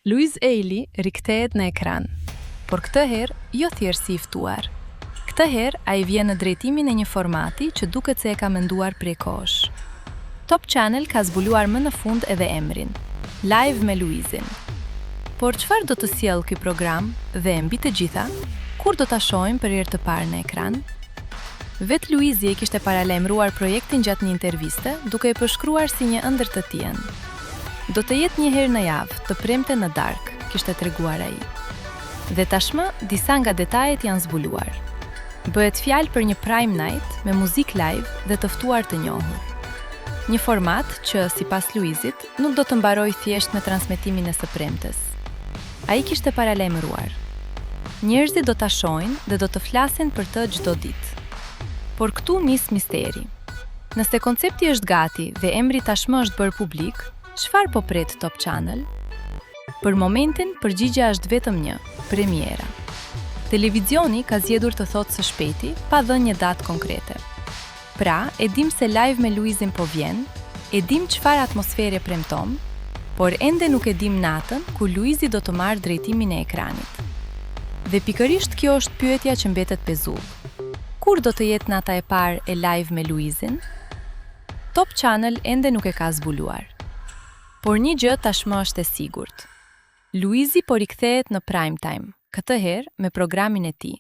Luiz Eili rikthehet në ekran, por këtë herë jo thjesht si i ftuar. Këtë herë ai vjen në drejtimin e një formati që duket se e ka menduar prej kohësh. Top Channel ka zbuluar më në fund edhe emrin, Live me Luizin. Por çfarë do të sjellë ky program dhe mbi të gjitha, kur do ta shohim për herë të parë në ekran? Vet Luizi e kishte paralajmëruar projektin gjatë një interviste, duke e përshkruar si një ëndër të tien. Do të jetë një herë në javë, të premte në darkë, kishte treguar ai. Dhe tashmë, disa nga detajet janë zbuluar. Bëhet fjalë për një prime night me muzikë live dhe të ftuar të njohur. Një format që, sipas Luizit, nuk do të mbarojë thjesht me transmetimin e së premtes. Ai kishte paralajmëruar. Njerëzit do ta shohin dhe do të flasin për të çdo ditë. Por këtu nis misteri. Nëse koncepti është gati dhe emri tashmë është bërë publik, çfarë po pret Top Channel? Për momentin, përgjigjja është vetëm një, premiera. Televizioni ka zgjedhur të thotë së shpejti, pa dhënë një datë konkrete. Pra, e dim se Live me Luizin po vjen, e dim çfarë atmosfere premton, por ende nuk e dim natën ku Luizi do të marrë drejtimin e ekranit. Dhe pikërisht kjo është pyetja që mbetet pezull. Kur do të jetë nata e parë e Live me Luizin? Top Channel ende nuk e ka zbuluar. Por një gjë tashmë është e sigurt. Luizi po rikthehet në prime time, këtë herë me programin e tij.